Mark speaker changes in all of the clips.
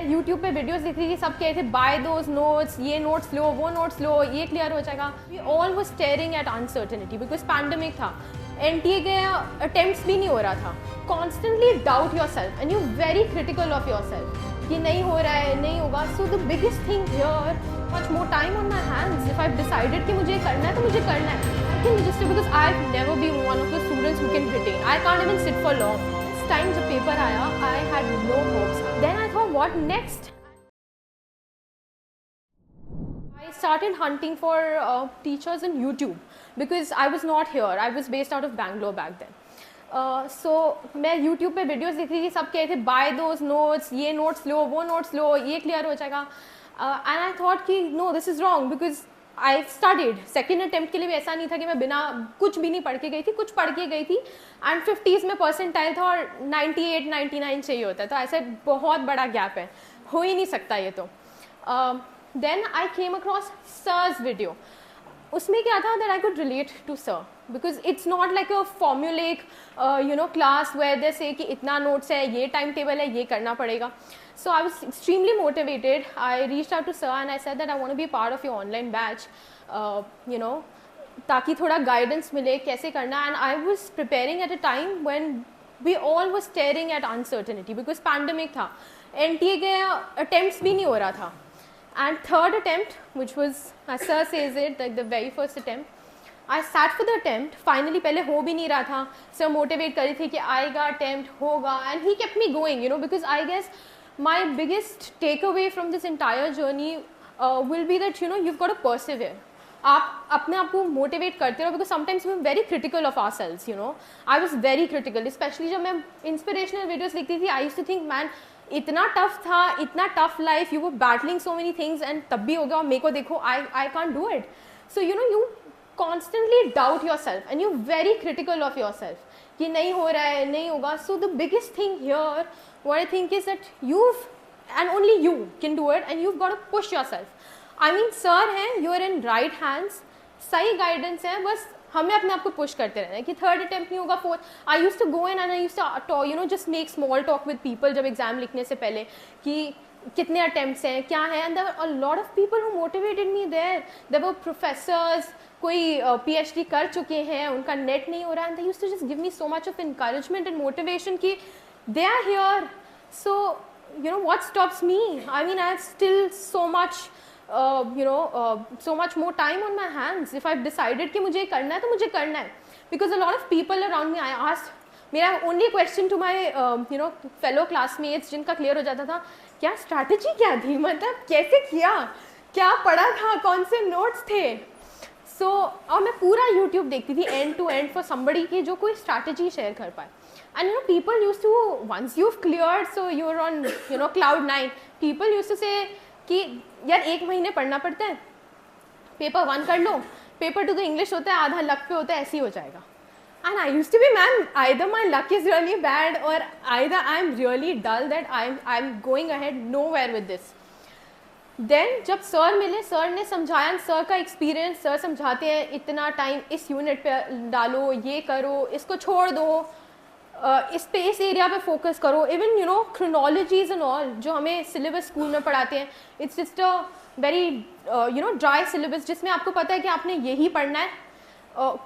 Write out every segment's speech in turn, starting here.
Speaker 1: YouTube पे videos देख रही थी, सब कह रहे थे बाय दोज नोट्स, ये नोट्स लो, वो नोट्स लो, ये क्लियर हो जाएगा. We all was staring at uncertainty because pandemic था. NTA के अटेम्प्ट्स भी नहीं हो रहा था. Constantly doubt yourself and you very critical of yourself कि नहीं हो रहा है, नहीं होगा. So the biggest thing here, much more time on my hands. If I decided कि मुझे करना है तो मुझे करना है. I can register because I have never been one of the students who can retain. I can't even sit for long. Time जब paper आया, I had no hopes. Then I thought, what next? I started hunting for teachers in YouTube because I was not here. I was based out of Bangalore back then. So मैं YouTube पे videos देख रही थी, सब कह रहे थे by those notes, ये नोट्स लो, वो नोट्स लो, ये क्लियर हो जाएगा. एंड आई थॉट कि no, this is wrong because I studied. Second attempt के लिए भी ऐसा नहीं था कि मैं बिना कुछ भी नहीं पढ़ के गई थी, कुछ पढ़ के गई थी. एंड 50s में परसेंटाइल था और 98 99 चाहिए होता है. तो ऐसे बहुत बड़ा गैप है, हो ही नहीं सकता ये. तो then I came across sir's video. उसमें क्या था that I could relate to sir because it's not like a formulaic class where they say कि इतना नोट्स है, ये टाइम टेबल है, ये करना पड़ेगा. So I was extremely motivated. I reached out to sir and I said that I want to be part of your online batch, ताकि थोड़ा guidance मिले कैसे करना. And I was preparing at a time when we all were staring at uncertainty because pandemic था. NTA के attempts भी नहीं हो रहा था. And third attempt, which was, as sir says it, like the very first attempt, I sat for the attempt. Finally पहले हो भी नहीं रहा था. Sir motivate कर रही थी कि आएगा attempt, होगा. And he kept me going, because I guess my biggest takeaway from this entire journey will be that you've got to persevere. आप अपने आप को मोटिवेट करते रहो because sometimes we're very critical of ourselves. I was very critical, especially जब मैं inspirational videos देखती थी. I used to think, man, इतना टफ था, इतना tough life, you were battling so many things and तब भी हो गया और मेरे को देखो, I can't do it. So you constantly doubt yourself and you're very critical of yourself कि नहीं हो रहा है, नहीं होगा. So the biggest thing here, what I think is that and only you can do it and you've got to push yourself. I mean, sir हैं, you are in right hands, सही guidance है, बस हमें अपने आप को push करते रहना है कि third attempt नहीं होगा, fourth. I used to go in and I used to just make small talk with people जब exam लिखने से पहले कि कितने attempts हैं, क्या है. And there were a lot of people who motivated me there. There were professors, कोई PhD कर चुके हैं, उनका नेट नहीं हो रहा. And they used to just give me so much of encouragement and motivation कि they are here. So what stops me? I mean, I have still so much so much more time on my hands. If I've decided कि मुझे करना है तो मुझे करना है. Because a lot of people around me, I asked, मेरा only question to my fellow classmates जिनका क्लियर हो जाता था, क्या स्ट्रैटेजी क्या थी, मतलब कैसे किया, क्या पढ़ा था, कौन से नोट्स थे. सो और मैं पूरा YouTube देखती थी end to end for somebody की जो कोई स्ट्रैटेजी शेयर कर पाए. And people used to, once you've cleared, so you're on cloud 9, people used to say कि यार 1 महीने पढ़ना पड़ता है, पेपर 1 कर लो, पेपर 2 तो इंग्लिश होता है, आधा लक पे होता है, ऐसे ही हो जाएगा. And I used to be, man, either my luck is really bad or either I'm really dull that I'm going ahead nowhere with this. Then जब सर मिले, सर ने समझाया, सर का एक्सपीरियंस, सर समझाते हैं इतना टाइम इस unit पे डालो, ये करो, इसको छोड़ दो, इस एरिया पे फोकस करो. इवन क्रोनोलॉजीज एंड ऑल जो हमें सिलेबस स्कूल में पढ़ाते हैं, it's just a very dry syllabus जिसमें आपको पता है कि आपने यही पढ़ना है.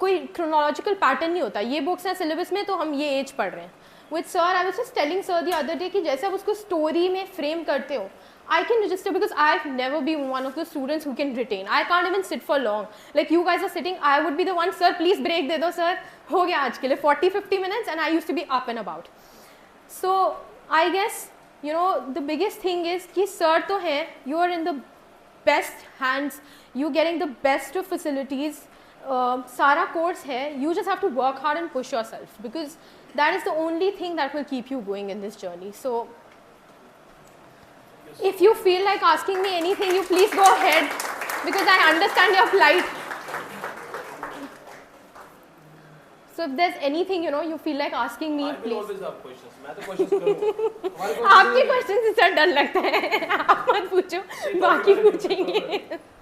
Speaker 1: कोई क्रोनोलॉजिकल पैटर्न नहीं होता. ये बुक्स हैं सिलेबस में तो हम ये एज पढ़ रहे हैं. With sir I was just telling sir the other day कि जैसे आप उसको स्टोरी में फ्रेम करते हो, I can register because I have never been one of the students who can retain. I can't even sit for long. Like you guys are sitting, I would be the one, sir please break दे दो sir, हो गया आज के लिए 40-50 minutes and I used to be up and about. So I guess the biggest thing is कि sir तो हैं, you are in the best hands, you getting the best of facilities, सारा course है, you just have to work hard and push yourself because that is the only thing that will keep you going in this journey. So if you feel like asking me anything, you please go ahead because I understand your plight. So if there's anything you feel like asking me, please.
Speaker 2: I will always have questions. मैं तो questions करूँगा.
Speaker 1: आपके questions से sir डर लगता है. आप मत पूछो, बाकी पूछेंगे.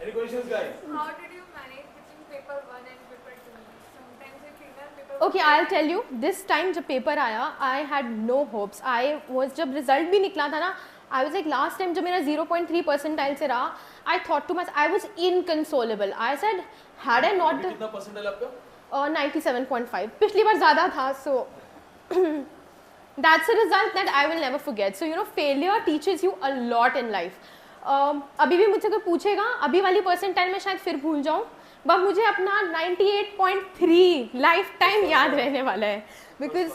Speaker 2: Any questions, guys?
Speaker 3: How did you manage between paper 1 and paper 2? Sometimes you feel that paper.
Speaker 1: Okay, I'll tell you. This time जब पेपर आया, I had no hopes. I was जब result भी निकला था ना, I was like last time जब मेरा 0.3 percentile से रहा, I thought to myself, I was inconsolable. I said, had I not
Speaker 2: अभी कितना परसेंटाइल आपका?
Speaker 1: 97.5. पिछली बार ज़्यादा था, so that's a result that I will never forget. So you know, failure teaches you a lot in life. अभी भी मुझसे कोई पूछेगा, अभी वाली परसेंटाइल में शायद फिर भूल जाऊँ, बट मुझे अपना 98.3 लाइफ टाइम याद रहने वाला है, because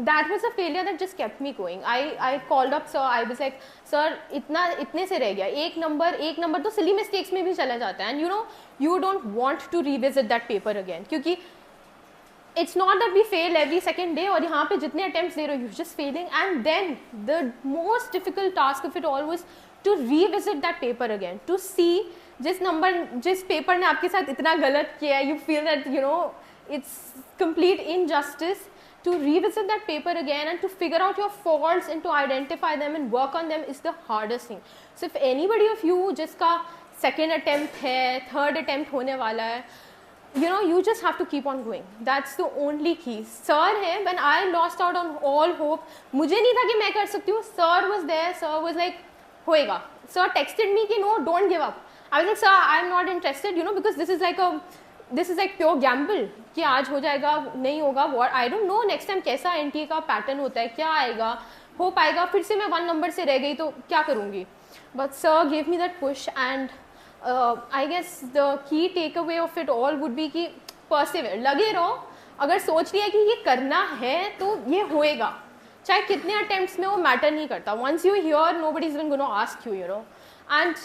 Speaker 1: that was a failure that just kept me going. I called up sir. I was like, sir, इतने से रह गया, एक नंबर तो silly mistakes में भी चला जाता है, and you know, you don't want to revisit that paper again, क्योंकि it's not that we fail every second day और यहाँ पे जितने attempts दे रहे हो, you're just failing, and then the most difficult task of it all was to revisit that paper again, to see जिस paper ने आपके साथ इतना गलत किया, you feel that you know it's complete injustice, to revisit that paper again and to figure out your faults and to identify them and work on them is the hardest thing. So if anybody of you जिसका second attempt है, third attempt होने वाला है, you know, you just have to keep on going. That's the only key. Sir है, when I lost out on all hope, मुझे नहीं था कि मैं कर सकती हूँ. Sir was there. Sir was like, होएगा. Sir texted me कि no, don't give up. I was like, sir, I'm not interested, you know, because this is like pure gamble कि आज हो जाएगा, नहीं होगा. What I don't know next time कैसा NTA का pattern होता है, क्या आएगा, हो पाएगा, फिर से मैं 1 number से रह गई तो क्या करूँगी. But sir gave me that push, and I guess the key takeaway of it all would be कि persevere, लगे रहो. अगर सोच लिया कि ये करना है तो ये होएगा, चाहे कितने attempts में वो matter नहीं करता. Once you're here, nobody is even going to ask you, you know. And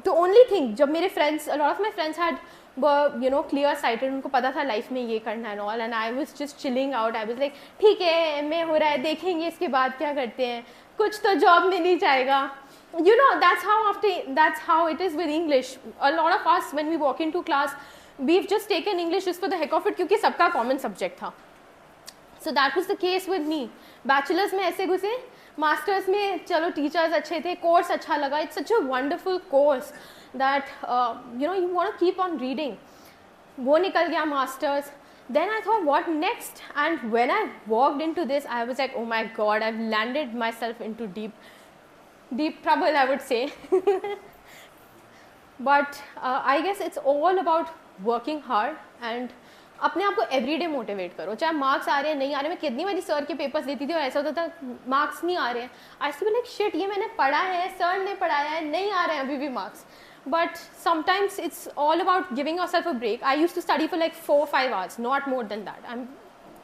Speaker 1: the only thing, जब मेरे friends, a lot of my friends had you know clear sighted, उनको पता था life में ये करना है and all, and I was just chilling out. I was like, ठीक है, MA हो रहा है, देखेंगे इसके बाद क्या करते हैं, कुछ तो job मिल ही जाएगा. You know, that's how it is with English. A lot of us, when we walk into class, we've just taken English just for the heck of it क्योंकि सबका common subject था. So that was the case with me. Bachelor's में ऐसे घुसे, Masters में चलो teachers अच्छे थे, course अच्छा लगा. It's such a wonderful course that you know, you want to keep on reading. वो निकल गया Masters. Then I thought, what next? And when I walked into this, I was like, oh my God, I've landed myself into deep trouble, I would say. But I guess it's all about working hard and अपने आप को everyday motivate करो. चाहे marks आ रहे हैं, नहीं आ रहे. मैं कितनी बारी सर के पेपर्स देती थी और ऐसा होता था मार्क्स नहीं आ रहे हैं. आई टू बी लाइक शिट, ये मैंने पढ़ा है, सर ने पढ़ाया है, नहीं आ रहे हैं अभी भी marks. But sometimes it's all about giving yourself a break. I used to study for like 4-5 hours, not more than that.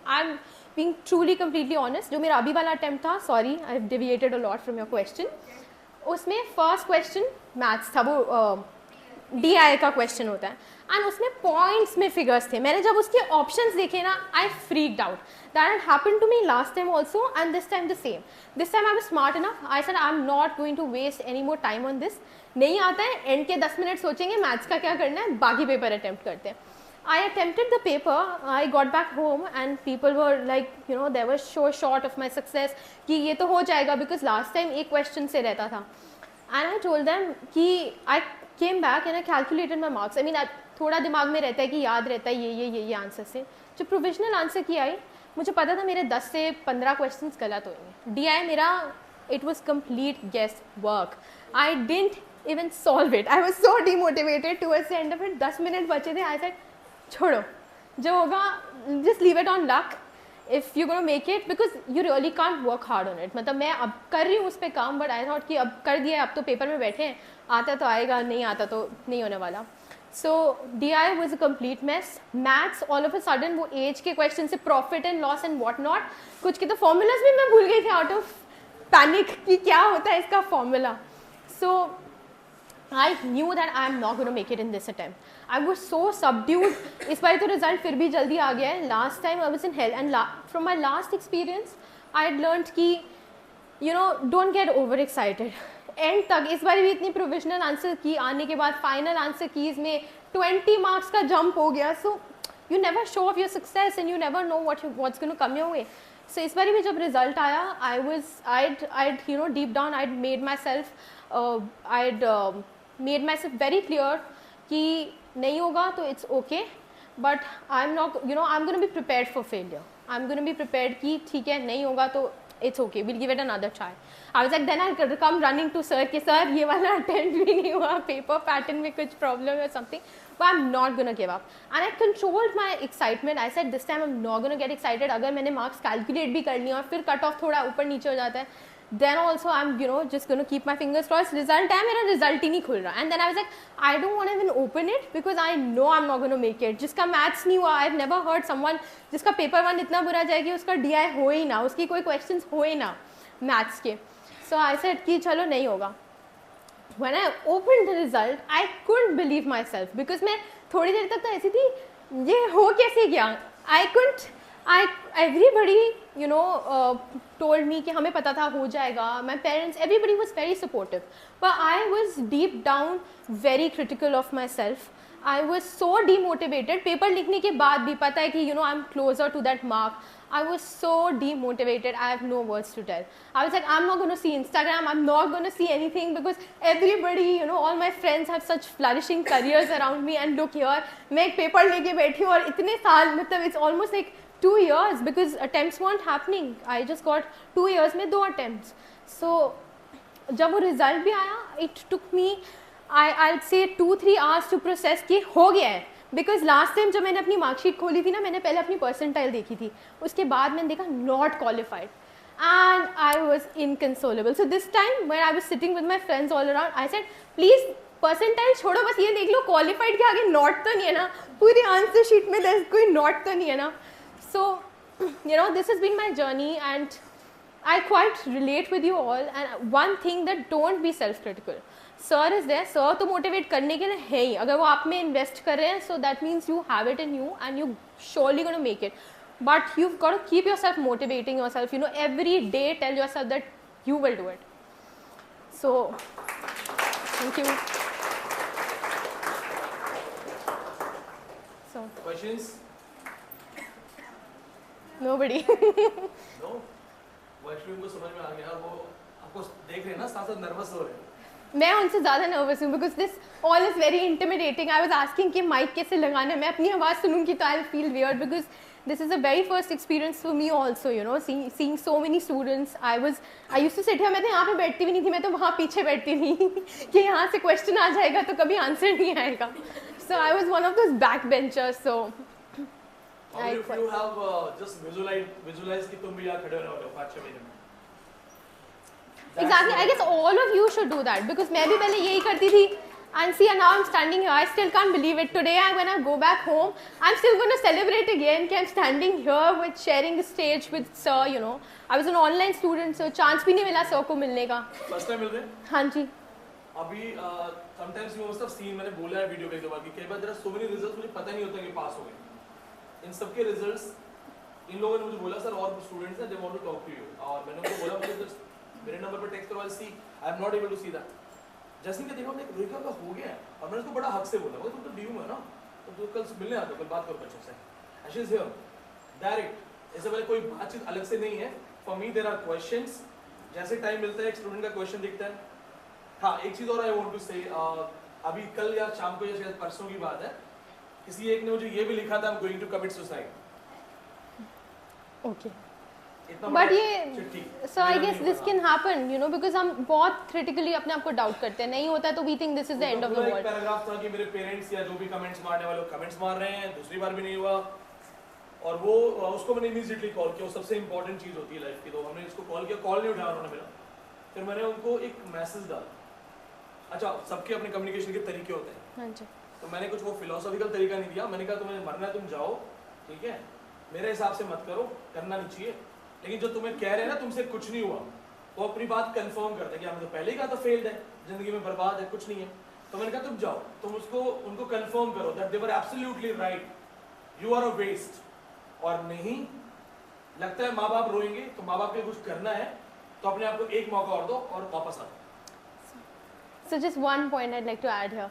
Speaker 1: I'm being truly completely honest. जो मेरा अभी वाला attempt था, sorry, I've deviated a lot from your question. उसमें first question maths था, वो DI का question होता है, and उसमें points में figures थे. मैंने जब उसके options देखे ना, I freaked out. That had happened to me last time also, and this time the same. This time I was smart enough. I said I'm not going to waste any more time on this. नहीं आता है, end के 10 minute सोचेंगे maths का क्या करना है, बाकी पेपर अटेम्प्ट करते हैं. I attempted the paper. I got back home and people were like, you know, they were so short of my success कि ये तो हो जाएगा because last time एक question से रहता था. And I told them कि I came back and I calculated my marks. I mean, थोड़ा दिमाग में रहता है कि याद रहता है ये आंसर से. जो प्रोविजनल आंसर की आई, मुझे पता था मेरे 10 से 15 क्वेश्चंस गलत होंगे. DI मेरा, it was complete guess work. I didn't even solve it. I was so demotivated towards the end of it. 10 minute बचे थे. I said, छोड़ो, जो होगा, just leave it on luck. If you're going to make it, because you really can't work hard on it. मतलब मैं अब कर रही हूँ उस पर काम, but I thought कि अब कर दिया, अब तो पेपर में बैठे हैं, आता तो आएगा, नहीं आता तो नहीं होने वाला. So DI was a complete mess. Maths, all of a sudden वो age के question से profit and loss and what not, कुछ के तो formulas भी मैं भूल गई थी out of panic कि क्या होता है इसका formula. So I knew that I am not going to make it in this attempt. I was so subdued. इस बार तो result फिर भी जल्दी आ गया है. Last time I was in hell, and from my last experience, I had learned कि, you know, don't get overexcited. End तक इस बार भी इतनी provisional answer की आने के बाद final answer keys में 20 marks का jump हो गया. So you never show off your success and you never know what's going to come your way. So इस बार भी जब result आया, I'd you know, deep down I'd made myself made myself very clear कि नहीं होगा तो it's okay, but I'm not, you know, I'm going to be prepared for failure. I'm going to be prepared कि ठीक है, नहीं होगा तो it's okay, we'll give it another try. I was like, then I'll come running to sir कि sir ये वाला attempt भी नहीं हुआ, paper pattern में कुछ problem or something, but I'm not gonna give up. And I controlled my excitement. I said this time I'm not gonna get excited. अगर मैंने marks calculate भी कर लिए और फिर cut off थोड़ा ऊपर नीचे हो जाता है, then also I'm just gonna keep my fingers crossed. Result है, मेरा result ही नहीं खुल रहा. And then I was like, I don't want to even open it because I know I'm not gonna make it. जिसका maths नहीं हुआ, I've never heard someone जिसका paper 1 इतना बुरा जाए कि उसका DI हो ही ना, उसकी कोई questions हो ही ना maths के. So I said कि चलो नहीं होगा. When I opened the result, I couldn't believe myself because मैं थोड़ी देर तक तो ऐसी थी, ये हो कैसे गया? Everybody, told me कि हमें पता था हो जाएगा. My parents, everybody was very supportive, but I was deep down very critical of myself. I was so demotivated. Paper लिखने के बाद भी पता है कि I'm closer to that mark. I was so demotivated. I have no words to tell. I was like, I'm not going to see Instagram. I'm not going to see anything because everybody, all my friends have such flourishing careers around me. And look here, मैं एक paper लेके बैठी हूँ और इतने साल, मतलब it's almost like 2 years because attempts weren't happening. I just got 2 years में 2 attempts. So जब वो result भी आया, it took me, I'll say 2-3 hours to process कि हो गया है. बिकॉज लास्ट टाइम जब मैंने अपनी मार्कशीट खोली थी ना, मैंने पहले अपनी परसेंटाइल देखी थी, उसके बाद मैंने देखा not qualified and I was inconsolable. So this time when I was sitting with my friends all around, I said please percentile छोड़ो, बस ये देख लो क्वालिफाइड के आगे नॉट तो नहीं है ना, पूरी आंसर शीट में कोई नॉट तो नहीं है ना. So this has been my journey and I quite relate with you all. And one thing that don't be self-critical. Sir is there. Sir तो motivate करने के लिए है ही. अगर वो आप में invest कर रहे हैं, so that means you have it in you and you surely gonna make it. But you've got to keep yourself motivating yourself. Every day tell yourself that you will do it. So, thank you. So.
Speaker 2: Questions?
Speaker 1: Nobody.
Speaker 2: No. वो actually उनको समझ में आ गया, वो आपको देख रहे हैं ना, साथ-साथ नर्वस हो रहे हैं.
Speaker 1: मैं उनसे ज़्यादा नर्वस हूँ because this all is very intimidating. I was asking कि माइक कैसे लगाना है, मैं अपनी आवाज़ सुनूंगी तो I feel weird because this is a very first experience for me also, seeing so many students. I used to sit here. मैं तो यहाँ पे बैठती भी नहीं थी, मैं तो वहाँ पीछे बैठती थी कि यहाँ से क्वेश्चन आ जाएगा तो कभी आंसर नहीं आएगा. So I was one of those back benchers. So
Speaker 2: if you have just visualize कि तुम भी यहाँ खड़े रहोगे 5-6 महीने में.
Speaker 1: Exactly. I guess all of you should do that because मैं भी पहले यही करती थी. And see, now I'm standing here. I still can't believe it. Today, when I go back home, I'm still going to celebrate again. I'm standing here with sharing the stage with sir. I was an online student, so chance भी नहीं मिला sir को मिलने का.
Speaker 2: First time मिल रहे?
Speaker 1: हाँ जी.
Speaker 2: अभी sometimes you must have seen, मैंने बोला है वीडियो पे एक बार कि कई बार there are so many results मुझे पता नहीं होता कि पास हो गए. इन सबके रिजल्ट्स इन लोगों ने मुझे बोला सर और स्टूडेंट्स हैं, they want to talk to you. और मैंने उनको बोला मुझे मेरे नंबर पर टेक्स्ट करो, I see I am not able to see that. जैसे कि देखो मैंने रोहिका का हो गया और मैंने उसको बड़ा हक से बोला, तुम तो डीयू में ना, तो कल मिलने आ जाओ, कल बात करो बच्चों से. She is here direct. इससे पहले कोई बातचीत अलग से नहीं है. For me there are questions. जैसे टाइम मिलता है एक स्टूडेंट का क्वेश्चन दिखता है. हाँ, एक चीज और आई वांट टू से, अभी कल या शाम को या शायद परसों की बात है, किसी एक ने मुझे ये भी लिखा था, I am going to commit suicide.
Speaker 1: Okay. But ये so I guess this can happen, because हम बहुत क्रिटिकली अपने आप को डाउट करते हैं. नहीं होता तो we think this is the end of the world.
Speaker 2: Paragraph था कि मेरे पेरेंट्स या जो भी कमेंट्स मारने वाले कमेंट्स मार रहे हैं, दूसरी बार भी नहीं हुआ. और वो उसको मैंने इमीडिएटली कॉल किया. सबसे इंपॉर्टेंट चीज होती है लाइफ की, तो हमने इसको कॉल किया, कॉल नहीं उठाया उन्होंने मेरा. फिर मैंने उनको एक मैसेज डाला. अच्छा, सबके अपने कम्युनिकेशन के तरीके होते हैं.
Speaker 1: हाँ जी.
Speaker 2: तो मैंने कुछ वो फिलोसॉफिकल तरीका नहीं दिया. मैंने कहा तुम्हें मरना है तुम जाओ, ठीक है, मेरे हिसाब से मत करो, करना नहीं चाहिए. लेकिन जो तुम्हें कह रहे हैं ना तुमसे कुछ नहीं हुआ, वो अपनी बात कंफर्म करते हैं कि हमने तो पहले ही कहा था फेल्ड है, जिंदगी में बर्बाद है, कुछ नहीं है. तो मैंने कहा तुम जाओ, तुम उनको कंफर्म करो that they were absolutely right, you are a waste. और नहीं लगता है माँ बाप रोएंगे तो माँ बाप के कुछ करना है तो अपने आप को एक मौका और दो और वापस आ जाओ.
Speaker 1: So just one point I'd like to add here.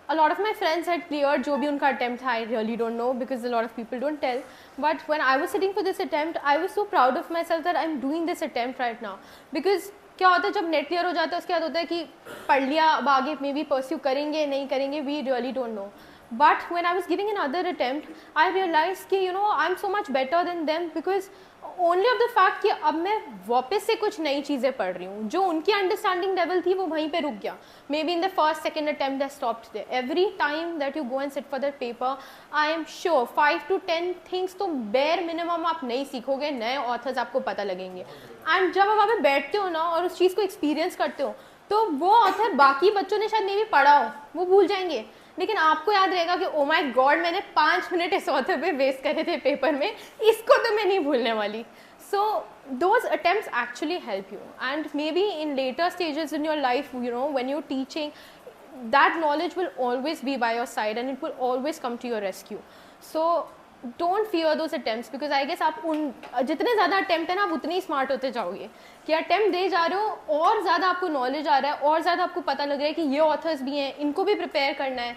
Speaker 1: A lot of my friends had cleared जो भी उनका attempt था. I really don't know because a lot of people don't tell. But when I was sitting for this attempt, I was so proud of myself that I'm doing this attempt right now. Because क्या होता है जब net clear हो जाता है उसके बाद होता है कि पढ़ लिया, अब आगे मे बी परस्यू करेंगे नहीं करेंगे, we really don't know. But when I was giving another attempt, I realized कि I'm so much better than them because only of the fact कि अब मैं वापस से कुछ नई चीज़ें पढ़ रही हूँ, जो उनकी अंडरस्टैंडिंग लेवल थी वो वहीं पे रुक गया. Maybe in the first second attempt that stopped there. Every time that you go and sit for that paper, I am sure 5 to 10 things तो बेयर मिनिमम आप नहीं सीखोगे, नए ऑथर्स आपको पता लगेंगे. एंड जब आप वहाँ पे बैठते हो ना और उस चीज़ को एक्सपीरियंस करते हो, तो वो ऑथर बाकी बच्चों ने शायद नहीं भी पढ़ा हो, वो भूल जाएंगे, लेकिन आपको याद रहेगा कि ओ माय गॉड मैंने 5 मिनट इस ऑथर पे वेस्ट करे थे पेपर में, इसको तो मैं नहीं भूलने वाली. सो those attempts actually help you, and maybe in later stages in your life, you know, when you're teaching, that knowledge will always be by your side and it will always come to your rescue. So don't fear those attempts, because I guess आप उन जितने ज़्यादा attempt है ना, आप उतने ही smart होते जाओगे कि attempt दे जा रहे हो और ज़्यादा आपको knowledge आ रहा है और ज़्यादा आपको पता लग रहा है कि ये authors भी हैं, इनको भी prepare करना है.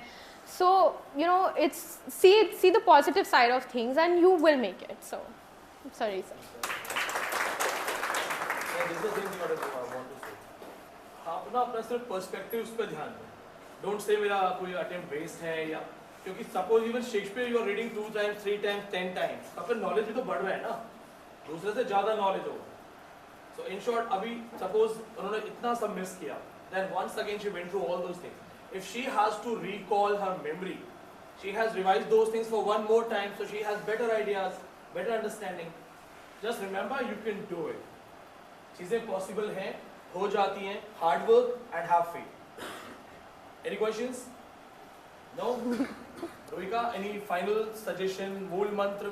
Speaker 1: So you know, it's see the positive side of things and you will make it. So sorry sir.
Speaker 2: This is the thing what I want to say. आप ना अपना सिर्फ पर्सपेक्टिव्स पे ध्यान दें. डोंट से मेरा कोई अटेम्प्ट वेस्ट है, या क्योंकि suppose even Shakespeare you are reading 2 times 3 times 10 times, आपका नॉलेज भी तो बढ़ रहा है ना, दूसरे से ज़्यादा नॉलेज होगा. सो इन शॉर्ट अभी सपोज उन्होंने इतना सब मिस किया, then once again she went through all those things. If she has to recall her memory, she has revised those things for one more time, so she has better ideas, better understanding. Just remember you can do it. चीजें possible हैं, हो जाती हैं. Hard work and have faith. Any questions? No? Rohika, any final suggestion, मूल मंत्र?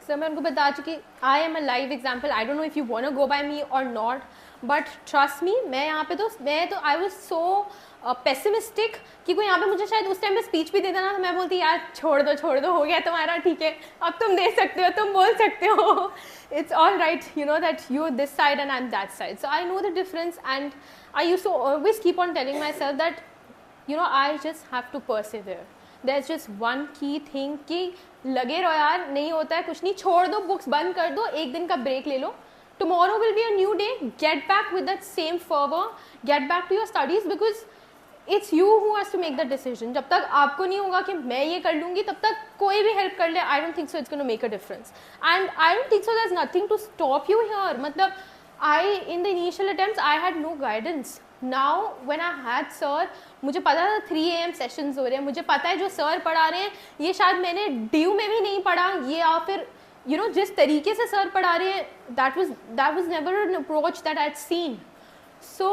Speaker 1: Sir मैं उनको बता चुकी, I am a live example. I don't know if you want to go by me और नॉट, बट ट्रस्ट मी, मैं यहाँ पे तो आई वाज सो पेसिमिस्टिक कि कोई यहाँ पे मुझे शायद उस टाइम पे स्पीच भी देता ना, तो मैं बोलती यार छोड़ दो, हो गया तुम्हारा, ठीक है, अब तुम दे सकते हो, तुम बोल सकते हो, it's all right, you know that you're this side and I'm that side. So I know the difference, and I used to always keep on telling myself that, you know, I just have to persevere. There's just one key thing कि लगे रहो यार, नहीं होता है कुछ नहीं, छोड़ दो, बुक्स बंद कर दो, एक दिन का ब्रेक ले लो. Tomorrow will be a new day. Get back with that same fervor. Get back to your studies, because it's you who has to make the decision. जब तक आपको नहीं होगा कि मैं ये कर लूँगी, तब तक कोई भी हेल्प कर ले, I don't think so it's going to make a difference. And I don't think so there's nothing to stop you here. मतलब in the initial attempts I had no guidance. Now when I had sir, मुझे पता था 3 AM sessions हो रहे हैं, मुझे पता है जो सर पढ़ा रहे हैं ये शायद मैंने ड्यू में भी नहीं पढ़ा, ये या फिर you know जिस तरीके से सर पढ़ा रहे हैं, that was never an approach that I'd seen. So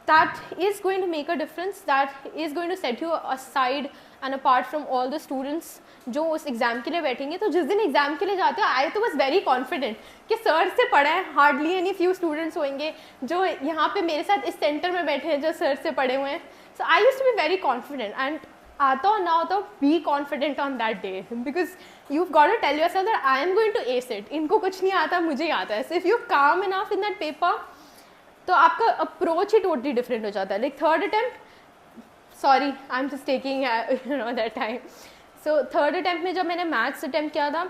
Speaker 1: that is going to make a difference. That is going to set you aside and apart from all the students जो उस exam के लिए बैठेंगे. तो जिस दिन एग्ज़ाम के लिए जाते हो, आई तो बस वेरी कॉन्फिडेंट कि सर से पढ़ा है. हार्डली एनी फ्यू स्टूडेंट्स होंगे जो यहाँ पे मेरे साथ इस सेंटर में बैठे हैं जो सर से पढ़े हुए हैं. So I used to be very confident, and आता हो ना होता हो, be confident on that day, because you've got to tell yourself that I am going to ace it. इनको कुछ नहीं आता, मुझे आता है. So if you're calm enough in that paper, तो आपका अप्रोच ही टोटली डिफरेंट हो जाता है. Like third attempt, sorry I am just taking you know that time. So third attempt में जब मैंने मैथ्स अटेम्प्ट किया था,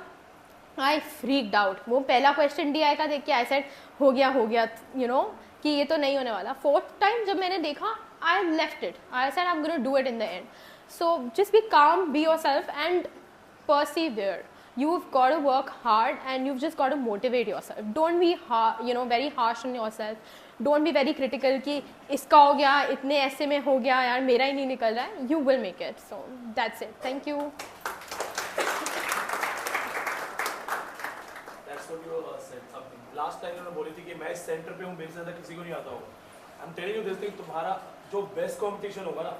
Speaker 1: आई फ्रीक्ड आउट. वो पहला क्वेश्चन DI का देख के आई सेड हो गया यू नो कि ये तो नहीं होने वाला. फोर्थ टाइम जब मैंने देखा, I left it. I said I am gonna do it in the end. So just be calm, be yourself and persevere. You've got to work hard and you've just got to motivate yourself. Don't be very harsh on yourself. Don't be very critical कि इसका हो गया, इतने ऐसे में हो गया, यार मेरा ही नहीं निकल रहा है. You will make it. So that's it. Thank you.
Speaker 2: That's what you said something. Last time उन्होंने बोली थी कि मैं इस सेंटर पे हूँ, मेरे से ज़्यादा किसी को नहीं आता होगा. I'm telling you this thing, तुम्हारा जो बेस्ट कॉम्पिटिशन होगा ना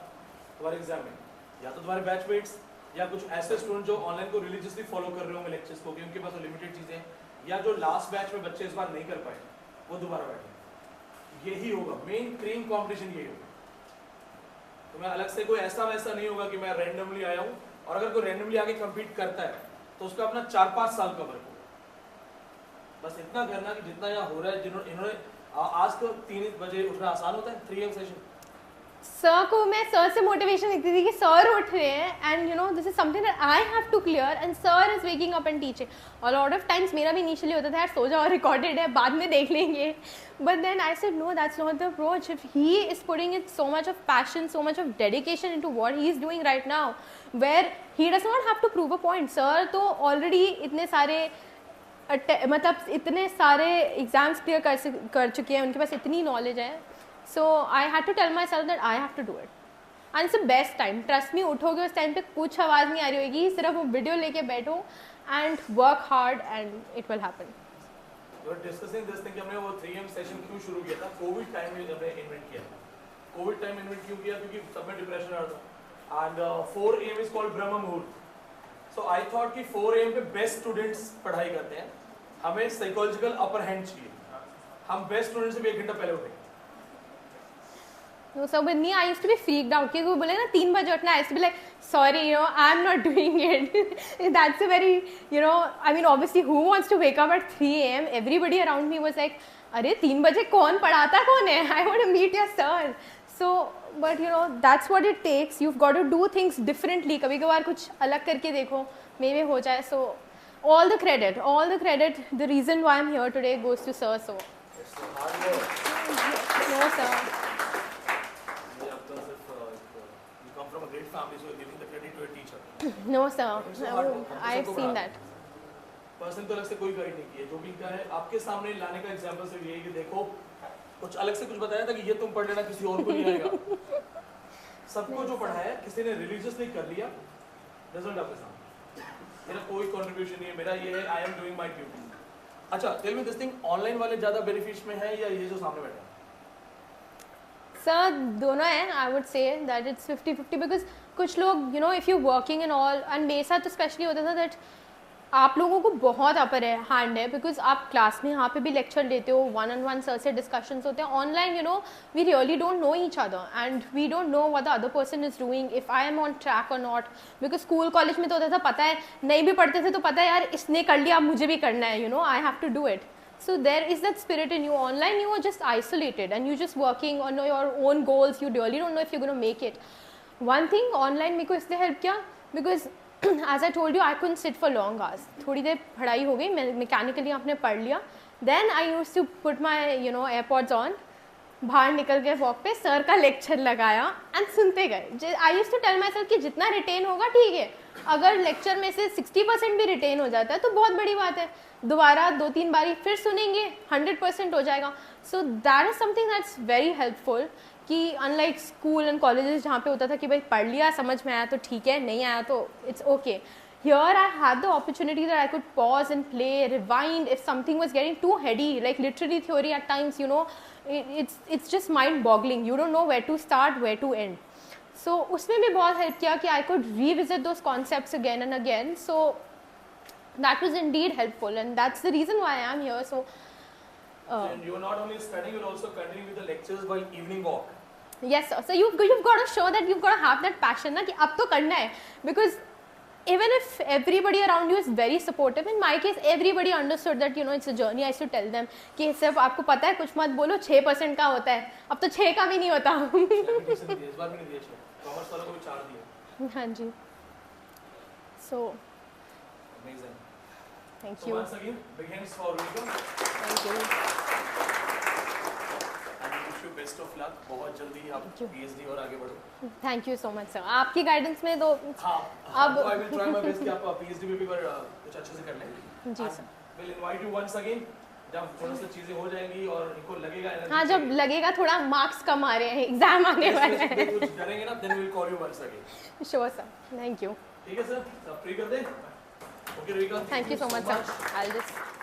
Speaker 2: तुम्हारे एग्जाम में, या तो तुम्हारे बैचमेट्स या कुछ ऐसे स्टूडेंट जो ऑनलाइन को रिलीजियसली फॉलो कर रहे होंगे लेक्चर्स को, क्योंकि उनके पास लिमिटेड चीज़ें, या जो लास्ट बैच में बच्चे इस बार नहीं कर पाए वो दोबारा बैठे. यही होगा मेन क्रीम कंपटीशन, यही होगा. तो मैं अलग से कोई ऐसा वैसा नहीं होगा कि मैं रैंडमली आया हूँ, और अगर कोई रैंडमली आके कम्पीट करता है तो उसका अपना 4-5 साल का वर्क होगा. बस इतना करना कि जितना यहाँ हो रहा है, इन्होंने आज तो 3 बजे उठना आसान होता है, 3 AM सेशन.
Speaker 1: सर को मैं सर से मोटिवेशन देखती थी कि सर उठ रहे हैं and you know this is something that I have to clear, and sir is waking up and teaching. और लॉट ऑफ टाइम्स मेरा भी इनिशियली होता था यार सो जाओ, रिकॉर्डेड है, बाद में देख लेंगे. But then I said no, that's not the approach. If he is putting it so much of passion, so much of dedication into what he is doing right now, where he does not have to prove a point. Sir तो already इतने सारे मतलब इतने सारे exams clear कर चुके हैं, उनके पास इतनी नॉलेज है. So I had to tell myself that I have to do it. And it's the best time. Trust me, उठोगे उस टाइम पे कुछ आवाज़ नहीं आ रही होगी, सिर्फ वो वीडियो लेके बैठो and work hard and it will happen.
Speaker 2: We were discussing this thing कि हमने वो 3am सेशन क्यों शुरू किया था. कोविड टाइम में हमने इन्वेंट किया था. कोविड टाइम इन्वेंट क्यों किया? क्योंकि सब में डिप्रेशन आ रहा था. एंड 4am इज कॉल्ड ब्रह्म मुहूर्त. सो आई थॉट कि 4am पे बेस्ट स्टूडेंट्स पढ़ाई करते हैं, हमें साइकोलॉजिकल अपर हैंड चाहिए. हम बेस्ट स्टूडेंट से भी 1 घंटा पहले उठेंगे.
Speaker 1: No, so with me, I used to be freaked out. कि वो बोले ना 3 बजे उठना, I used to be like, sorry, you know, I'm not doing it. That's a very, you know, I mean, obviously, who wants to wake up at 3 a.m.? Everybody around me was like, अरे 3 बजे कौन पढ़ाता कौन है? I want to meet your sir. So, but you know, that's what it takes. You've got to do things differently. कभी कभार कुछ अलग करके देखो, maybe हो जाए. So, all the credit, the reason why I'm here today goes to sir. So,
Speaker 2: It's hard work.
Speaker 1: no, sir.
Speaker 2: You come from a great family, so you're giving the credit to a teacher.
Speaker 1: No, sir.
Speaker 2: It's so hard work.
Speaker 1: I've
Speaker 2: सबको
Speaker 1: seen
Speaker 2: पढ़ा.
Speaker 1: that.
Speaker 2: Person तो अलग से कोई कर ही नहीं किया. जो भी इनका है आपके सामने लाने का एग्जांपल सिर्फ यही कि देखो कुछ अलग से कुछ बताया था कि ये तुम पढ़ लेना, किसी और को नहीं आएगा. सबको जो पढ़ाया है किसी ने रिलीजियसली कर लिया, रिजल्ट आपके सामने. मेरा कोई कंट्रीब्यूशन नहीं है, मेरा ये है I am doing my duty. अच्छा, tell me this thing, online वाले ज्यादा बेनिफिट्स में है या ये जो सामने बैठा है?
Speaker 1: सर दोनों हैं. I would say that it's 50-50 because कुछ लोग you know if you working in all, and मेरे साथ तो स्पेशली होता था दैट आप लोगों को बहुत अपर है हैंड है बिकॉज आप क्लास में यहाँ पे भी लेक्चर लेते हो, 1-on-1 सर से डिस्कशंस होते हैं. Online you know we really don't know each other and we don't know what the other person is doing, if I am on track और नॉट. बिकॉज स्कूल कॉलेज में तो होता था पता है, नहीं भी पढ़ते थे तो पता है यार इसने कर लिया मुझे भी करना है, you know I have to do it. So there is that spirit in you. Online you are just isolated and you're just working on your own goals. You really don't know if you're going to make it. One thing online मेरे को इसलिए help किया because as I told you I couldn't sit for long hours. थोड़ी देर पढ़ाई हो गई, मैं mechanically आपने पढ़ लिया. Then I used to put my AirPods on. बाहर निकल के वॉक पे सर का लेक्चर लगाया एंड सुनते गए. I used to tell myself कि जितना रिटेन होगा ठीक है, अगर लेक्चर में से 60% भी रिटेन हो जाता है तो बहुत बड़ी बात है. दोबारा 2-3 बारी फिर सुनेंगे, 100% हो जाएगा. So that is something that's very helpful कि अनलाइक स्कूल एंड कॉलेजेस जहाँ पे होता था कि भाई पढ़ लिया, समझ में आया तो ठीक है, नहीं आया तो it's okay. Here I had the opportunity that I could pause and play, rewind if something was getting too heady, like literary theory at times, you know, it's just mind-boggling. You don't know where to start, where to end. So उसमें भी बहुत help किया कि I could revisit those concepts again and again. So that was indeed helpful, and that's the reason why I am here. So
Speaker 2: and you're not only studying, you're also continuing with the lectures while evening walk.
Speaker 1: Yes, sir. So you've got to show that you've got to have that passion ना कि अब तो करना है, because even if everybody around you is very supportive, in my case everybody understood that you know it's a journey. I used to tell them कि सिर्फ आपको पता है कुछ मत बोलो, 6% का होता है, अब तो 6 का भी नहीं होता.
Speaker 2: इस बार भी नहीं दिया, कॉमर्स वालों को भी 4 दिए.
Speaker 1: हाँ जी. So
Speaker 2: amazing.
Speaker 1: thank
Speaker 2: So
Speaker 1: you.
Speaker 2: once again, big hands for Rico.
Speaker 1: Thank you.
Speaker 2: And wish you best of luck. बहुत जल्दी आप
Speaker 1: Thank you.
Speaker 2: PhD और आगे बढ़ो.
Speaker 1: Thank you so much sir. आपकी गाइडेंस में तो
Speaker 2: हाँ,
Speaker 1: अब
Speaker 2: I will try my best कि आप PhD में भी कुछ अच्छे से कर लें.
Speaker 1: जी sir.
Speaker 2: We'll invite you once again. जब थोड़ा सा चीजें हो जाएंगी और इनको लगेगा energy
Speaker 1: हाँ जब
Speaker 2: चाहिए.
Speaker 1: लगेगा थोड़ा मार्क्स कम आ रहे हैं, एग्जाम आने वाले हैं.
Speaker 2: कुछ करेंगे ना, then we'll call you once again.
Speaker 1: Sure sir. Thank you.
Speaker 2: ठीक है सर, सब फ्री कर दें. Okay, Rika.
Speaker 1: Thank you so much sir. I'll just